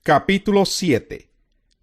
Capítulo 7.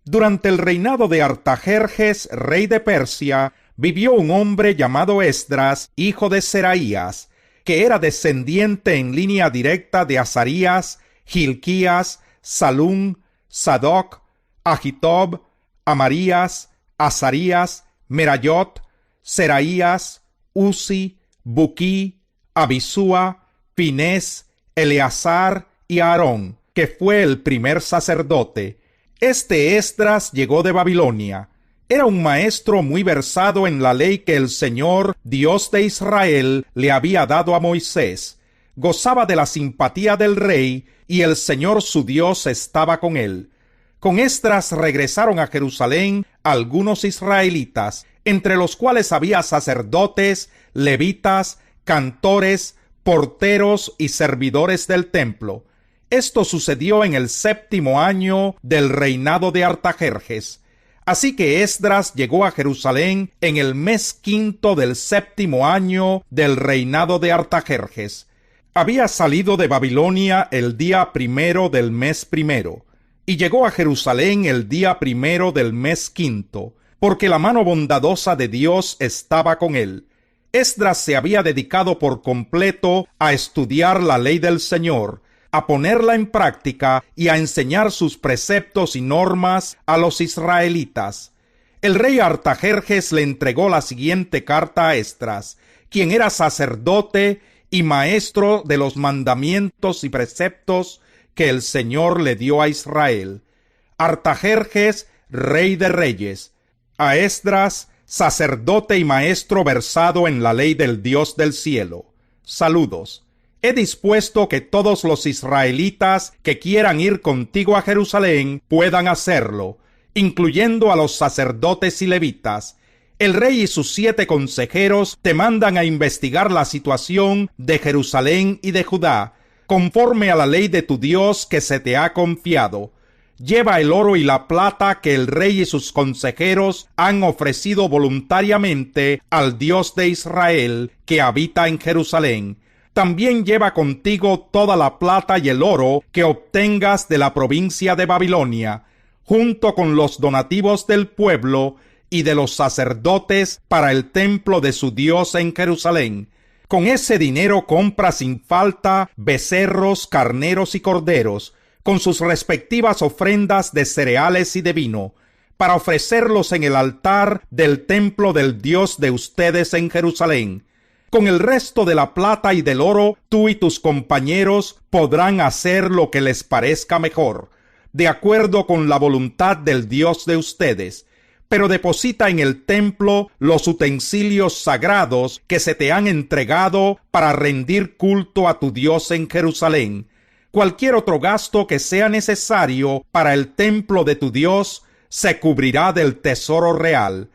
Durante el reinado de Artajerjes, rey de Persia, vivió un hombre llamado Esdras, hijo de Seraías, que era descendiente en línea directa de Azarías, Hilquías, Salum, Sadoc, Ahitob, Amarías, Azarías, Merayot, Seraías, Uzi, Buquí, Abisúa, Finés, Eleazar y Aarón, que fue el primer sacerdote. Este Esdras llegó de Babilonia. Era un maestro muy versado en la ley que el Señor, Dios de Israel, le había dado a Moisés. Gozaba de la simpatía del rey y el Señor su Dios estaba con él. Con Esdras regresaron a Jerusalén algunos israelitas, entre los cuales había sacerdotes, levitas, cantores, porteros y servidores del templo. Esto sucedió en el 7º año del reinado de Artajerjes. Así que Esdras llegó a Jerusalén en el mes 5 del 7º año del reinado de Artajerjes. Había salido de Babilonia el día 1 del mes 1, y llegó a Jerusalén el día 1 del mes 5, porque la mano bondadosa de Dios estaba con él. Esdras se había dedicado por completo a estudiar la ley del Señor, a ponerla en práctica y a enseñar sus preceptos y normas a los israelitas. El rey Artajerjes le entregó la siguiente carta a Esdras, quien era sacerdote y maestro de los mandamientos y preceptos que el Señor le dio a Israel. Artajerjes, rey de reyes. A Esdras, sacerdote y maestro versado en la ley del Dios del cielo. Saludos. He dispuesto que todos los israelitas que quieran ir contigo a Jerusalén puedan hacerlo, incluyendo a los sacerdotes y levitas. El rey y sus 7 consejeros te mandan a investigar la situación de Jerusalén y de Judá, conforme a la ley de tu Dios que se te ha confiado. Lleva el oro y la plata que el rey y sus consejeros han ofrecido voluntariamente al Dios de Israel que habita en Jerusalén. También lleva contigo toda la plata y el oro que obtengas de la provincia de Babilonia, junto con los donativos del pueblo y de los sacerdotes para el templo de su Dios en Jerusalén. Con ese dinero compra sin falta becerros, carneros y corderos, con sus respectivas ofrendas de cereales y de vino, para ofrecerlos en el altar del templo del Dios de ustedes en Jerusalén. Con el resto de la plata y del oro, tú y tus compañeros podrán hacer lo que les parezca mejor, de acuerdo con la voluntad del Dios de ustedes. Pero deposita en el templo los utensilios sagrados que se te han entregado para rendir culto a tu Dios en Jerusalén. Cualquier otro gasto que sea necesario para el templo de tu Dios se cubrirá del tesoro real.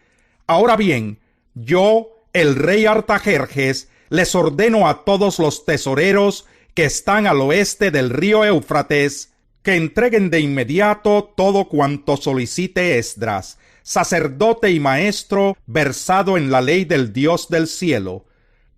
Ahora bien, yo, el rey Artajerjes, les ordeno a todos los tesoreros que están al oeste del río Éufrates que entreguen de inmediato todo cuanto solicite Esdras, sacerdote y maestro versado en la ley del Dios del cielo.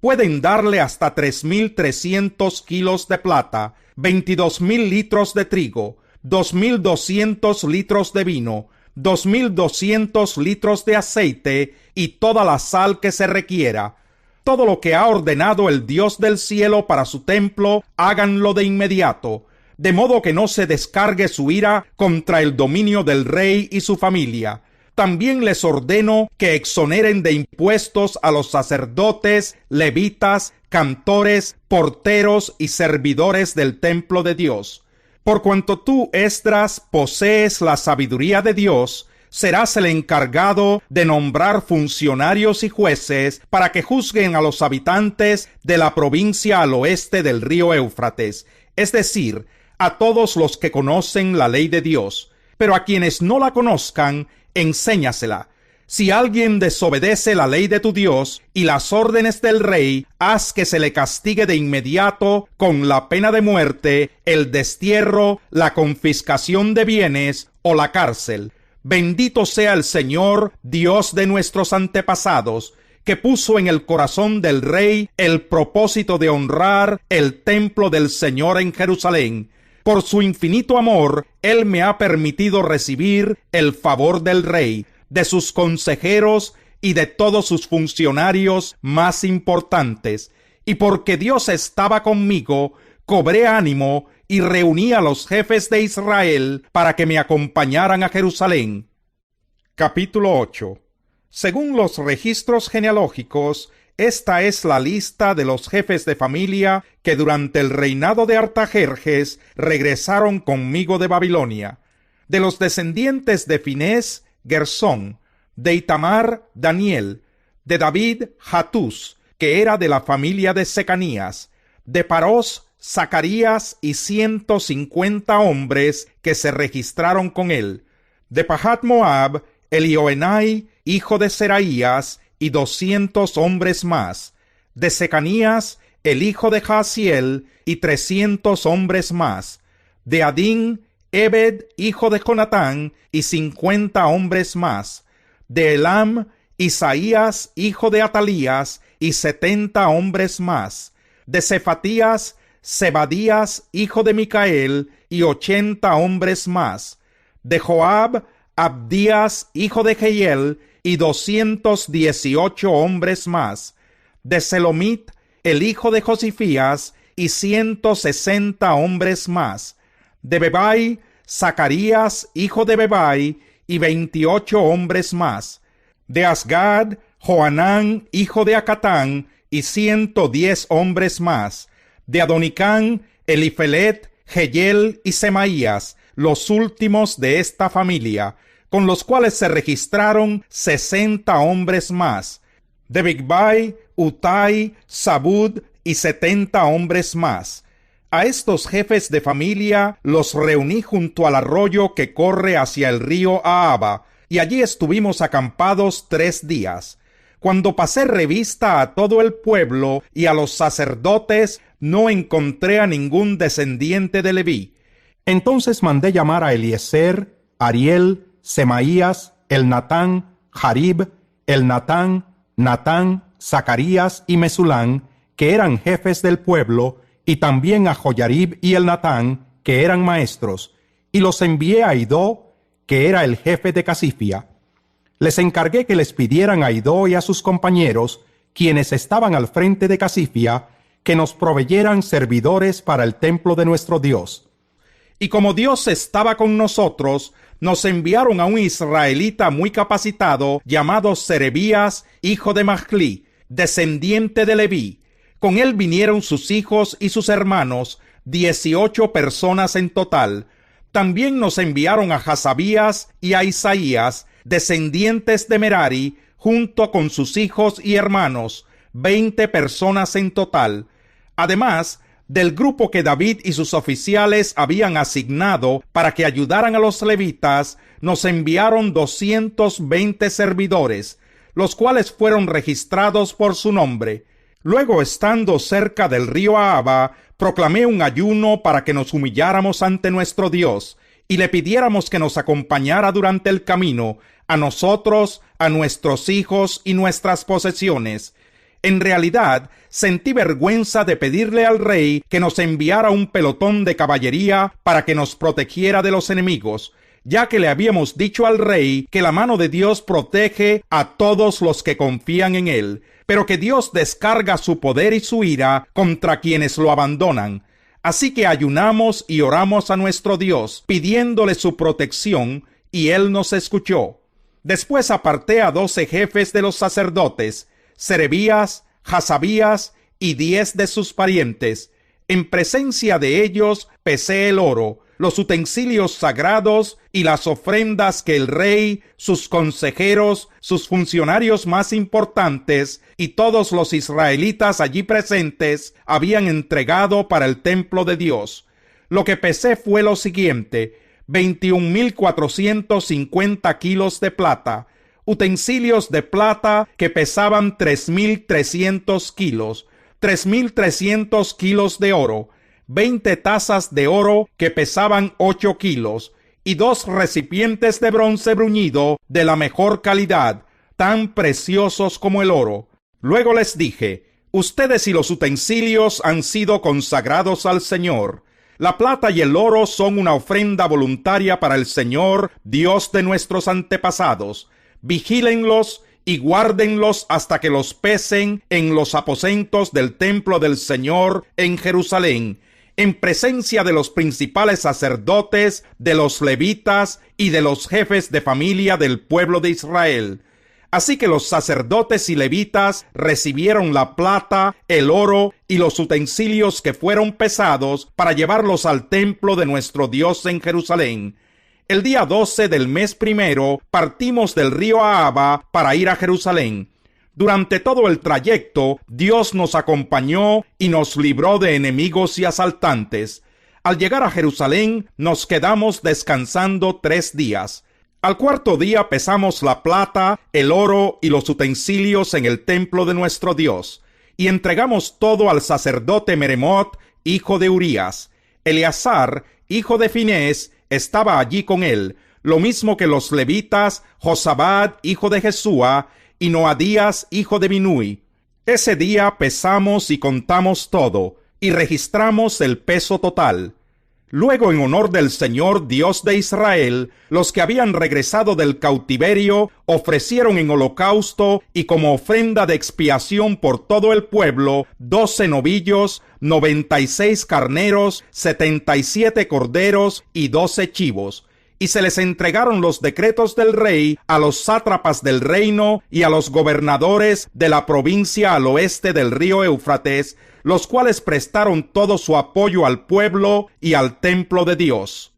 Pueden darle hasta 3,300 kilos de plata, 22,000 litros de trigo, 2,200 litros de vino, 2,200 litros de aceite y toda la sal que se requiera. Todo lo que ha ordenado el Dios del cielo para su templo, háganlo de inmediato, de modo que no se descargue su ira contra el dominio del rey y su familia. También les ordeno que exoneren de impuestos a los sacerdotes, levitas, cantores, porteros y servidores del templo de Dios. Por cuanto tú, Esdras, posees la sabiduría de Dios, serás el encargado de nombrar funcionarios y jueces para que juzguen a los habitantes de la provincia al oeste del río Éufrates, es decir, a todos los que conocen la ley de Dios. Pero a quienes no la conozcan, enséñasela. Si alguien desobedece la ley de tu Dios y las órdenes del rey, haz que se le castigue de inmediato con la pena de muerte, el destierro, la confiscación de bienes o la cárcel. Bendito sea el Señor, Dios de nuestros antepasados, que puso en el corazón del rey el propósito de honrar el templo del Señor en Jerusalén. por su infinito amor, Él me ha permitido recibir el favor del rey, de sus consejeros y de todos sus funcionarios más importantes. Y porque Dios estaba conmigo, cobré ánimo y reuní a los jefes de Israel para que me acompañaran a Jerusalén. Capítulo 8. Según los registros genealógicos, esta es la lista de los jefes de familia que durante el reinado de Artajerjes regresaron conmigo de Babilonia. De los descendientes de Finés, Gersón; de Itamar, Daniel; de David, Hatús, que era de la familia de Secanías; de Parós, Zacarías y 150 hombres que se registraron con él; de Pahat Moab, Elioenai, hijo de Seraías, y 200 hombres más; de Secanías, el hijo de Jaasiel, y 300 hombres más; de Adín, Ebed, hijo de Jonatán, y 50 hombres más; de Elam, Isaías, hijo de Atalías, y 70 hombres más; de Cefatías, Zebadías, hijo de Micael, y 80 hombres más; de Joab, Abdías, hijo de Jehiel, y 218 hombres más; de Selomit, el hijo de Josifías, y 160 hombres más; de Bebai, Zacarías, hijo de Bebai, y 28 hombres más; de Asgad, Johanán, hijo de Acatán, y 110 hombres más; de Adonicán, Elifelet, Jehiel y Semaías, los últimos de esta familia, con los cuales se registraron 60 hombres más; de Bigvai, Utai, Zabud y 70 hombres más. A estos jefes de familia los reuní junto al arroyo que corre hacia el río Ahaba, y allí estuvimos acampados 3 días. Cuando pasé revista a todo el pueblo y a los sacerdotes, no encontré a ningún descendiente de Leví. Entonces mandé llamar a Eliezer, Ariel, Semaías, Elnatán, Jarib, Elnatán, Natán, Zacarías y Mesulán, que eran jefes del pueblo, y también a Joyarib y Elnatán, que eran maestros, y los envié a Idó, que era el jefe de Casifia. Les encargué que les pidieran a Idó y a sus compañeros, quienes estaban al frente de Casifia, que nos proveyeran servidores para el templo de nuestro Dios. Y como Dios estaba con nosotros, nos enviaron a un israelita muy capacitado llamado Serebías, hijo de Mahli, descendiente de Leví. Con él vinieron sus hijos y sus hermanos, 18 personas en total. También nos enviaron a Hasabías y a Isaías, descendientes de Merari, junto con sus hijos y hermanos, 20 personas en total. Además, del grupo que David y sus oficiales habían asignado para que ayudaran a los levitas, nos enviaron 220 servidores, los cuales fueron registrados por su nombre. Luego, estando cerca del río Ahaba, proclamé un ayuno para que nos humilláramos ante nuestro Dios y le pidiéramos que nos acompañara durante el camino, a nosotros, a nuestros hijos y nuestras posesiones. En realidad, sentí vergüenza de pedirle al rey que nos enviara un pelotón de caballería para que nos protegiera de los enemigos, ya que le habíamos dicho al rey que la mano de Dios protege a todos los que confían en él, pero que Dios descarga su poder y su ira contra quienes lo abandonan. Así que ayunamos y oramos a nuestro Dios, pidiéndole su protección, y él nos escuchó. Después aparté a 12 jefes de los sacerdotes, Serebías, Hasabías y 10 de sus parientes. En presencia de ellos pesé el oro, los utensilios sagrados y las ofrendas que el rey, sus consejeros, sus funcionarios más importantes y todos los israelitas allí presentes habían entregado para el templo de Dios. Lo que pesé fue lo siguiente: 21,450 kilos de plata, utensilios de plata que pesaban 3,300 kilos, 3,300 kilos de oro, 20 tazas de oro que pesaban 8 kilos, y 2 recipientes de bronce bruñido de la mejor calidad, tan preciosos como el oro. Luego les dije: ustedes y los utensilios han sido consagrados al Señor. La plata y el oro son una ofrenda voluntaria para el Señor, Dios de nuestros antepasados. Vigílenlos y guárdenlos hasta que los pesen en los aposentos del templo del Señor en Jerusalén, en presencia de los principales sacerdotes, de los levitas y de los jefes de familia del pueblo de Israel. Así que los sacerdotes y levitas recibieron la plata, el oro y los utensilios que fueron pesados para llevarlos al templo de nuestro Dios en Jerusalén. El día 12 del mes primero partimos del río Ahava para ir a Jerusalén. Durante todo el trayecto, Dios nos acompañó y nos libró de enemigos y asaltantes. Al llegar a Jerusalén, nos quedamos descansando 3 días. Al cuarto día pesamos la plata, el oro y los utensilios en el templo de nuestro Dios, y entregamos todo al sacerdote Meremot, hijo de Urías. Eleazar, hijo de Finés, estaba allí con él, lo mismo que los levitas, Josabad, hijo de Jesúa, y Noadías, hijo de Binui. Ese día pesamos y contamos todo, y registramos el peso total. Luego, en honor del Señor Dios de Israel, los que habían regresado del cautiverio ofrecieron en holocausto y como ofrenda de expiación por todo el pueblo 12 novillos, 96 carneros, 77 corderos y 12 chivos. Y se les entregaron los decretos del rey a los sátrapas del reino y a los gobernadores de la provincia al oeste del río Éufrates, los cuales prestaron todo su apoyo al pueblo y al templo de Dios.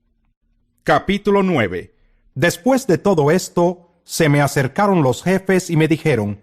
Capítulo 9. Después de todo esto, se me acercaron los jefes y me dijeron: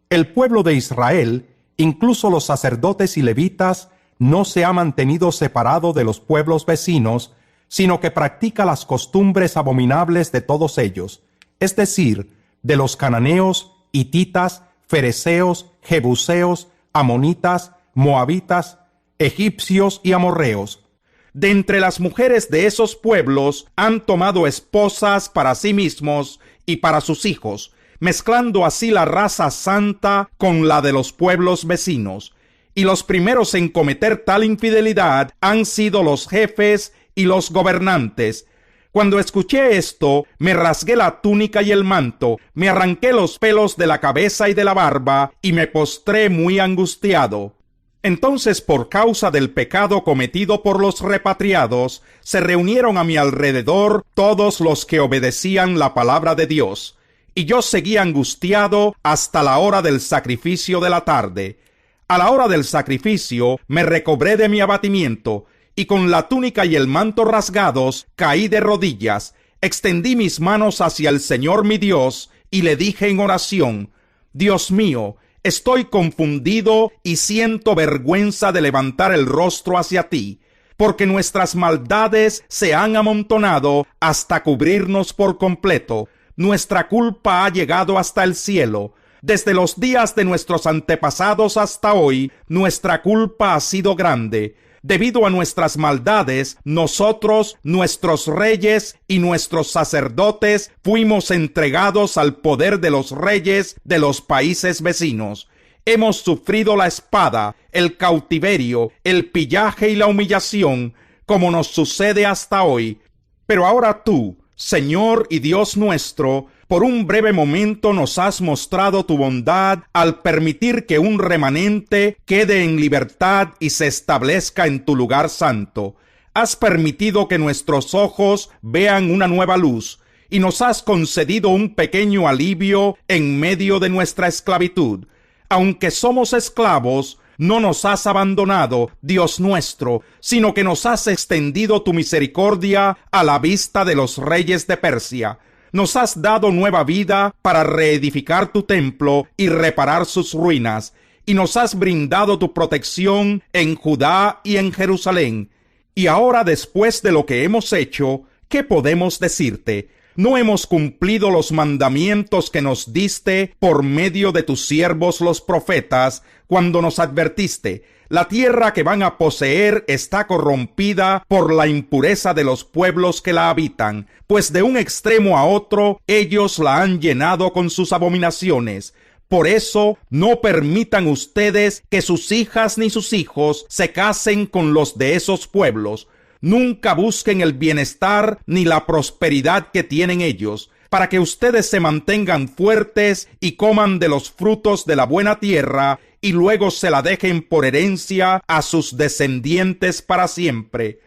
el pueblo de Israel, incluso los sacerdotes y levitas, no se ha mantenido separado de los pueblos vecinos, sino que practica las costumbres abominables de todos ellos, es decir, de los cananeos, hititas, fereceos, jebuseos, amonitas, moabitas, egipcios y amorreos. De entre las mujeres de esos pueblos han tomado esposas para sí mismos y para sus hijos, mezclando así la raza santa con la de los pueblos vecinos. Y los primeros en cometer tal infidelidad han sido los jefes y los gobernantes. Cuando escuché esto, me rasgué la túnica y el manto, me arranqué los pelos de la cabeza y de la barba, y me postré muy angustiado. Entonces, por causa del pecado cometido por los repatriados, se reunieron a mi alrededor todos los que obedecían la palabra de Dios, y yo seguí angustiado hasta la hora del sacrificio de la tarde. A la hora del sacrificio me recobré de mi abatimiento, y con la túnica y el manto rasgados caí de rodillas, extendí mis manos hacia el Señor mi Dios, y le dije en oración: Dios mío, estoy confundido y siento vergüenza de levantar el rostro hacia ti, porque nuestras maldades se han amontonado hasta cubrirnos por completo. Nuestra culpa ha llegado hasta el cielo. Desde los días de nuestros antepasados hasta hoy, nuestra culpa ha sido grande. Debido a nuestras maldades, nosotros, nuestros reyes y nuestros sacerdotes fuimos entregados al poder de los reyes de los países vecinos. Hemos sufrido la espada, el cautiverio, el pillaje y la humillación, como nos sucede hasta hoy. Pero ahora tú, Señor y Dios nuestro, por un breve momento nos has mostrado tu bondad al permitir que un remanente quede en libertad y se establezca en tu lugar santo. Has permitido que nuestros ojos vean una nueva luz y nos has concedido un pequeño alivio en medio de nuestra esclavitud. Aunque somos esclavos, no nos has abandonado, Dios nuestro, sino que nos has extendido tu misericordia a la vista de los reyes de Persia. Nos has dado nueva vida para reedificar tu templo y reparar sus ruinas, y nos has brindado tu protección en Judá y en Jerusalén. Y ahora, después de lo que hemos hecho, ¿qué podemos decirte? ¿No hemos cumplido los mandamientos que nos diste por medio de tus siervos los profetas, cuando nos advertiste: la tierra que van a poseer está corrompida por la impureza de los pueblos que la habitan, pues de un extremo a otro ellos la han llenado con sus abominaciones? Por eso, no permitan ustedes que sus hijas ni sus hijos se casen con los de esos pueblos. Nunca busquen el bienestar ni la prosperidad que tienen ellos, para que ustedes se mantengan fuertes y coman de los frutos de la buena tierra y luego se la dejen por herencia a sus descendientes para siempre.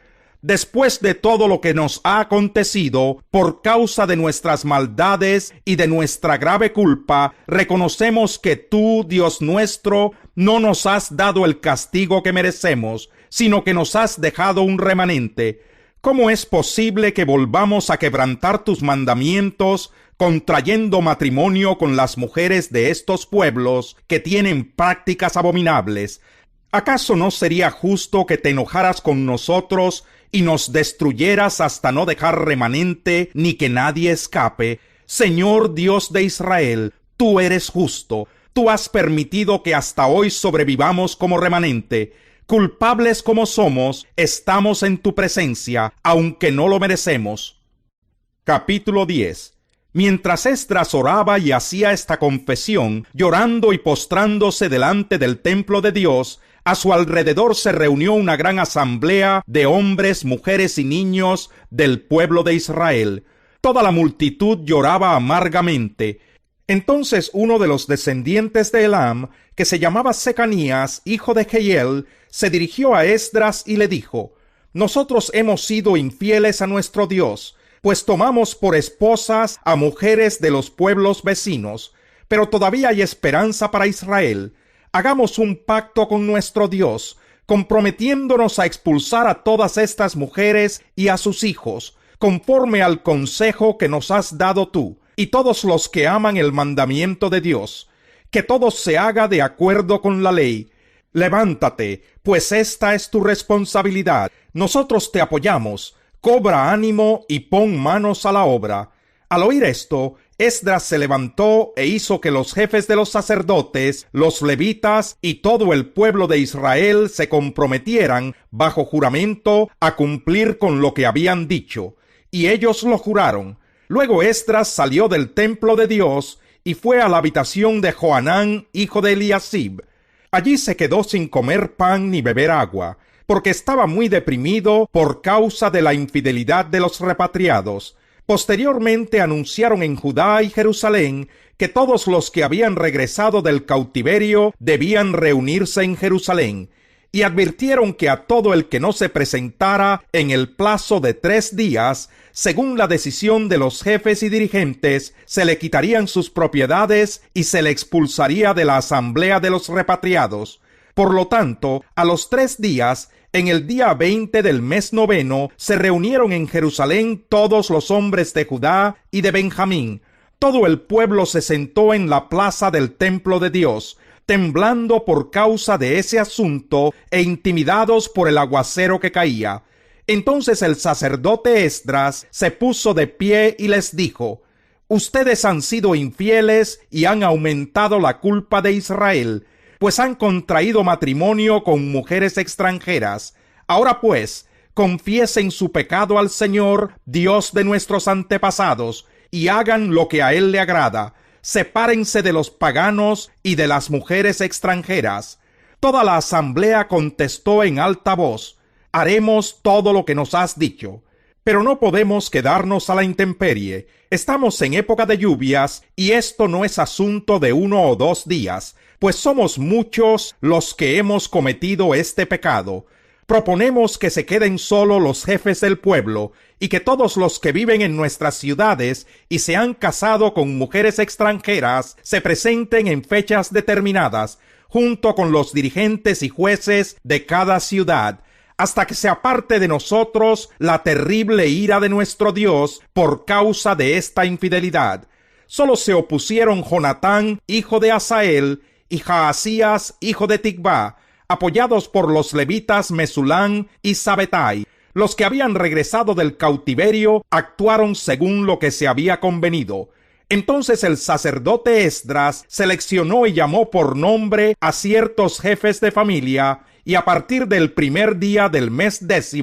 Después de todo lo que nos ha acontecido por causa de nuestras maldades y de nuestra grave culpa, reconocemos que tú, Dios nuestro, no nos has dado el castigo que merecemos, sino que nos has dejado un remanente. ¿Cómo es posible que volvamos a quebrantar tus mandamientos, contrayendo matrimonio con las mujeres de estos pueblos que tienen prácticas abominables? ¿Acaso no sería justo que te enojaras con nosotros y nos destruyeras hasta no dejar remanente ni que nadie escape? Señor Dios de Israel, tú eres justo. Tú has permitido que hasta hoy sobrevivamos como remanente. Culpables como somos, estamos en tu presencia, aunque no lo merecemos. Capítulo 10. Mientras Esdras oraba y hacía esta confesión, llorando y postrándose delante del templo de Dios, a su alrededor se reunió una gran asamblea de hombres, mujeres y niños del pueblo de Israel. Toda la multitud lloraba amargamente. Entonces uno de los descendientes de Elam, que se llamaba Secanías, hijo de Jehiel, se dirigió a Esdras y le dijo: Nosotros hemos sido infieles a nuestro Dios, pues tomamos por esposas a mujeres de los pueblos vecinos, pero todavía hay esperanza para Israel. Hagamos un pacto con nuestro Dios, comprometiéndonos a expulsar a todas estas mujeres y a sus hijos, conforme al consejo que nos has dado tú, y todos los que aman el mandamiento de Dios, que todo se haga de acuerdo con la ley. Levántate, pues esta es tu responsabilidad. Nosotros te apoyamos. Cobra ánimo y pon manos a la obra. Al oír esto, Esdras se levantó e hizo que los jefes de los sacerdotes, los levitas y todo el pueblo de Israel se comprometieran bajo juramento a cumplir con lo que habían dicho. Y ellos lo juraron. Luego Esdras salió del templo de Dios y fue a la habitación de Johanán, hijo de Eliasib. Allí se quedó sin comer pan ni beber agua, porque estaba muy deprimido por causa de la infidelidad de los repatriados. Posteriormente anunciaron en Judá y Jerusalén que todos los que habían regresado del cautiverio debían reunirse en Jerusalén, y advirtieron que a todo el que no se presentara en el plazo de 3 días, según la decisión de los jefes y dirigentes, se le quitarían sus propiedades y se le expulsaría de la asamblea de los repatriados. Por lo tanto, a los 3 días, en el día 20 del mes 9, se reunieron en Jerusalén todos los hombres de Judá y de Benjamín. Todo el pueblo se sentó en la plaza del templo de Dios, temblando por causa de ese asunto e intimidados por el aguacero que caía. Entonces el sacerdote Esdras se puso de pie y les dijo: Ustedes han sido infieles y han aumentado la culpa de Israel, pues han contraído matrimonio con mujeres extranjeras. Ahora pues, confiesen su pecado al Señor, Dios de nuestros antepasados, y hagan lo que a Él le agrada. Sepárense de los paganos y de las mujeres extranjeras. Toda la asamblea contestó en alta voz: Haremos todo lo que nos has dicho. Pero no podemos quedarnos a la intemperie. Estamos en época de lluvias y esto no es asunto de 1 o 2 días, pues somos muchos los que hemos cometido este pecado. Proponemos que se queden solo los jefes del pueblo y que todos los que viven en nuestras ciudades y se han casado con mujeres extranjeras se presenten en fechas determinadas, junto con los dirigentes y jueces de cada ciudad, hasta que se aparte de nosotros la terrible ira de nuestro Dios por causa de esta infidelidad. Solo se opusieron Jonatán, hijo de Asael, y Jaasías, hijo de Tikvá, apoyados por los levitas Mesulán y Sabetai. Los que habían regresado del cautiverio actuaron según lo que se había convenido. Entonces el sacerdote Esdras seleccionó y llamó por nombre a ciertos jefes de familia, y a partir del primer día del mes 10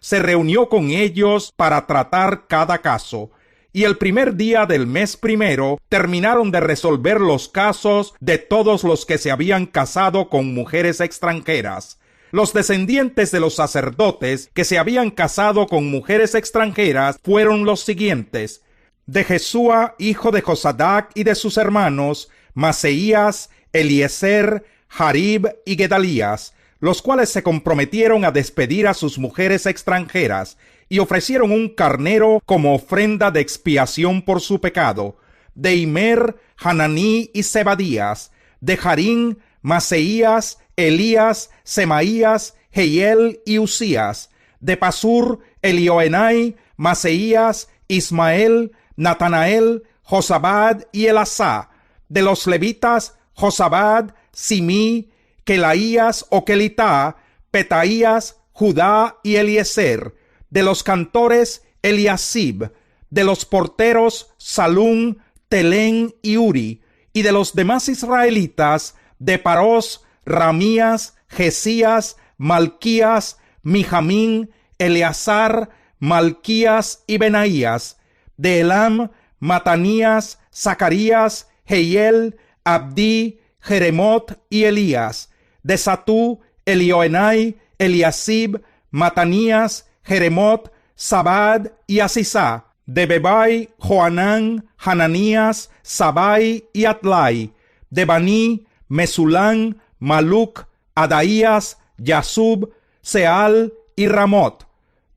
se reunió con ellos para tratar cada caso. Y el primer día del mes 1 terminaron de resolver los casos de todos los que se habían casado con mujeres extranjeras. Los descendientes de los sacerdotes que se habían casado con mujeres extranjeras fueron los siguientes: de Jesúa, hijo de Josadac, y de sus hermanos, Maseías, Eliezer, Jarib y Gedalías, los cuales se comprometieron a despedir a sus mujeres extranjeras y ofrecieron un carnero como ofrenda de expiación por su pecado. De Imer, Hananí y Zebadías; de Harín, Maseías, Elías, Semaías, Jehiel y Usías; de Pasur, Elioenai, Maseías, Ismael, Natanael, Josabad y Elasá; de los levitas, Josabad, Simí, Kelaías o Kelitá, Petaías, Judá y Eliezer; de los cantores, Eliasib; de los porteros, Salún, Telén y Uri; y de los demás israelitas, de Parós, Ramías, Jesías, Malquías, Mijamín, Eleazar, Malquías y Benaías; de Elam, Matanías, Zacarías, Jehiel, Abdí, Jeremot y Elías; de Satú, Elioenai, Eliasib, Matanías, Jeremot, Sabad y Asisá; de Bebai, Joanán, Hananías, Sabai y Atlai; de Baní, Mesulán, Maluc, Adaías, Yasub, Seal y Ramot;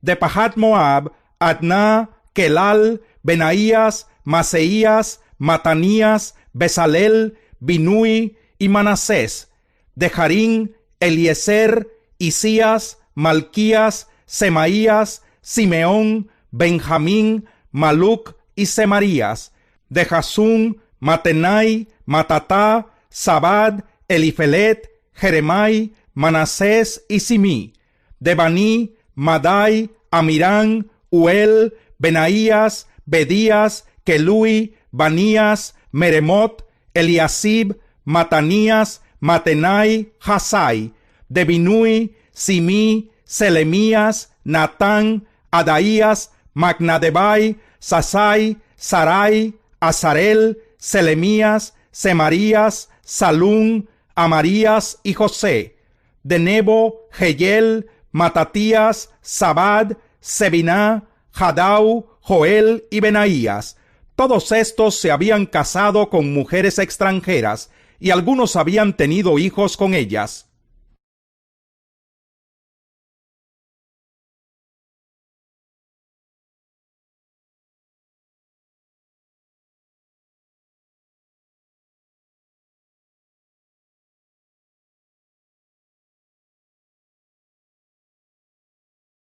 de Pahat Moab, Adná, Kelal, Benaías, Maseías, Matanías, Besalel, Binui y Manasés; de Harín, Eliezer, Isías, Malquías, Semaías, Simeón, Benjamín, Maluc y Semarías; de Jasún, Matenai, Matatá, Sabad, Elifelet, Jeremai, Manasés y Simí; de Baní, Madai, Amirán, Uel, Benaías, Bedías, Kelui, Banías, Meremot, Eliasib, Matanías, Matenai, Hasai; de Binui, Simí, Selemías, Natán, Adaías, Magnadebai, Sasai, Sarai, Azarel, Selemías, Semarías, Salún, Amarías y José; de Nebo, Jehiel, Matatías, Sabad, Sebiná, Jadau, Joel y Benaías. Todos estos se habían casado con mujeres extranjeras, y algunos habían tenido hijos con ellas.